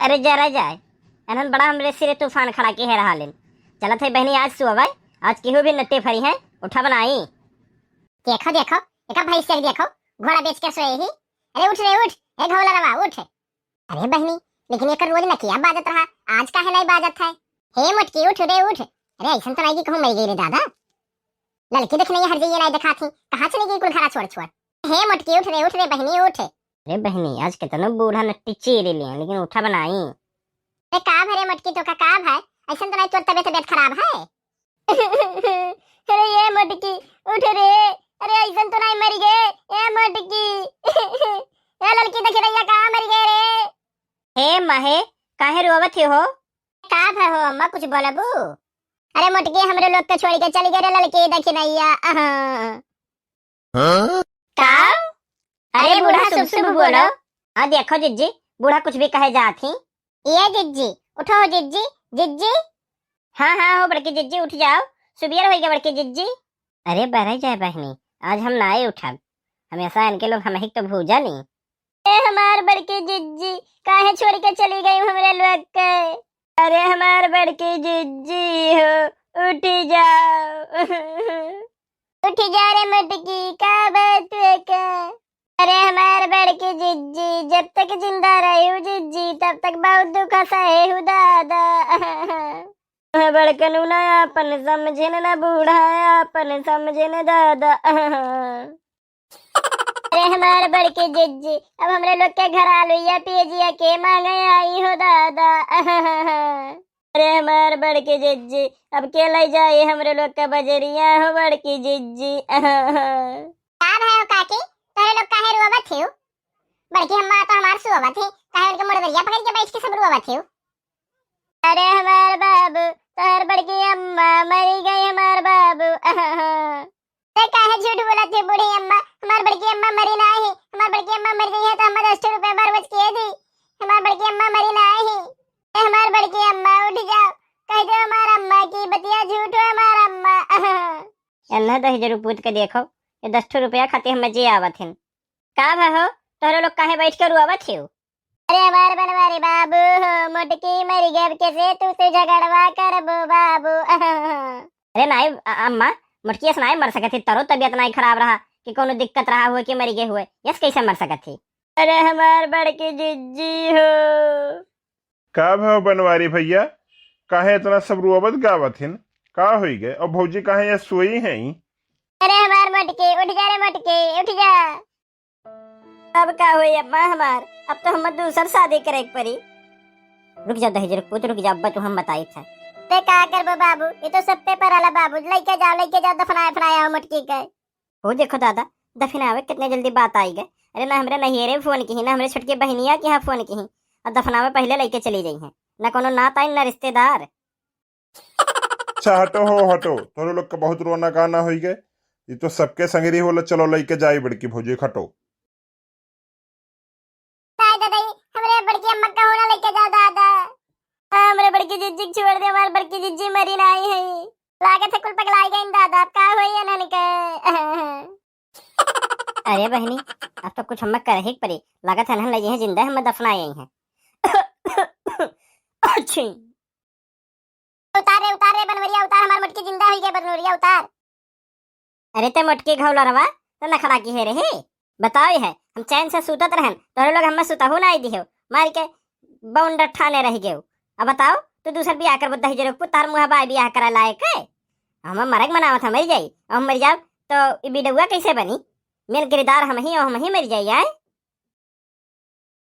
अरे जरा जाए एनन बड़ा हमरे सिरे तूफान खड़ा के है रहा लेन चला थे बहनी आज सुबह आज केहू भी नत्ते फरी है उठा बनाई देखो देखो एका भाई से देखो घोड़ा बेच के सोए ही। अरे उठ रे उठ, ए घोला रवा उठ। अरे बहनी लेकिन एक रोज न किया बाजत रहा, आज का है नहीं बाजत है। हे मटकी उठ रे उठ। अरे ऐसा तो नहीं कि कहूं मर गई रे दादा, लड़की देखने हर जइए नहीं देखा थी, कहां चली गई कुल घरा छोड़ छोड़। हे मटकी उठ रे बहनी उठ। अरे बहनी आज कितना बूढ़ा नट्टी चीरे लिए लेकिन उठा बनाई। अरे का भरे मटकी तो का है, ऐसा तो नहीं तोर तबीयत खराब है। अरे ये मटकी उठ रे, अरे ऐसा तो नहीं मर गए ए मटकी। ए लड़की देख रही कहां मर गए रे। हे महे काहे रोवत हो? का भय हो अम्मा कुछ बोलबू? अरे मटकी हमरे लोग के छोड़ के चली गए रे लड़की देख नैया। का? अरे बूढ़ा शुभ शुभ बोलो। हाँ देखो जिज्जी बूढ़ा कुछ भी कहे जाती। ये जिज्जी उठो जिज्जी जिज्जी। हाँ हाँ हो बड़की जिज्जी उठ जाओ, सुबियर हो गया बड़की जिज्जी। अरे बरह जाए बहनी आज हम ना आए उठब, हमेशा इनके लोग हम ही तो भूजा नहीं। ए हमार बड़की जिज्जी काहे छोड़ के चली गई हमरे लोग के। अरे हमार बड़की जिज्जी हो उठ जाओ। उठ जा रे मटकी का बात है का। अरे हमार बड़की जिज्जी जब तक जिंदा रही हूँ जिज्जी तब तक बहुत दुख सहे हूँ दादा। बड़कनु ना अपन समझे न बूढ़ा अपन समझे न दादा। अरे हमारे बड़के जिज्जी अब हमरे लोग के घर आलुया पियजिया के मांगे आई हो दादा। अरे हमारे बड़के जिज्जी अब के ले जाए हमरे लोग का बजरिया हो बड़की जिज्जी। का भयो काकी तोरे लोग काहे रोवत थियो? बड़की अम्मा तो हमार सुवत थी, काहे उनके मोड़वरिया पकड़ के बैठ के सब रोवत थियो। अरे हमार बाबू तोहर बड़की अम्मा मरी गई हमार बाबू। ते काहे झूठ बोलत है बूढ़ी अम्मा, हमार बड़की अम्मा मरी नहीं, हमार बड़की अम्मा मर गई है तो हमें 10 रुपए बरबच के दी, हमार बड़की अम्मा मरी नहीं। ए हमार बड़की अम्मा उठ जाओ, कह दो हमार अम्मा की बतिया झूठ है हमार अम्मा। एन्ना 10 पूत के देखो ये 10 रुपया खाते हम जे आवत हैं। का भयो तोहरे लोग काहे बैठ के रुआवत हो? अरे हमार बनवारी बाबू हो मुटकी मरी गए कैसे तू झगड़वा करबो बाबू। अरे नाई अम्मा मुटकी से नाई मर सकत थी, तरो तबियत नाई खराब रहा कि कोनो दिक्कत रहा हुए कि मरी गए हुए, यस कैसे मर सकत थी? अरे हमार बड़की जिज्जी हो। का भाव बनवारी भैया काहे इतना सब रुआवत गावत हिन, का होई गए और भौजी काहे ये सोई हैं? अरे हमार मटके उठ जा रे मटके उठ जा। अब का हुई अम्मा हमार, अब तो हम दूसर शादी करे परी। रुक जा 10 पुत रुक जा, अब्बा तू हम बताई था। ते का करबो बाबू, ये तो सब पे पर आला बाबू, लेके जाओ दफनाया मटकी के। हो देखो दादा दफनावे कितने जल्दी बात आई गए। अरे ना हमरे नहियरे फोन की ना हमरे छोटके बहनिया के यहाँ फोन की और दफनावे पहले लेके चली गई हैं, ना कोनो नात आई ना रिश्तेदार। अच्छा हटो हो हटो, तोरे लोग का बहुत रोना गाना होई गए, ये तो सबके संगरी होला, चलो लेके जाई बड़की भौजी खटो। हमरे बड़की अम्मा का होना लेके जाओ दादा। हमरे बड़की जिज्जी छोड़ दे, हमार बड़की जिज्जी मरी नहीं है, लागत है कुल पगलाई गई दादा, अब का होई है नन के। अरे बहनी अब तो कुछ हम कर ही पड़ी, लागत है ले हैं जिंदा हम दफनाए हैं। अच्छी उतारे बनवरिया उतार, हमार मटकी जिंदा हुई गई बनवरिया उतार। अरे ते मटकी घावला रवा तो नखड़ा की है रे, बताओ है हम चैन से सुतत रहन तोरे लोग हम सुता हो ना दियो मार के बाउंडर ठाने रह गए। अब बताओ तो दूसर बियाह कर 10 रुपये तार मुहा बाई बियाह करा लायक है, हम मरक मनावत मर जाई, हम मर जाओ तो बिडुआ कैसे बनी? मेल किरदार हम ही मर जाई आए।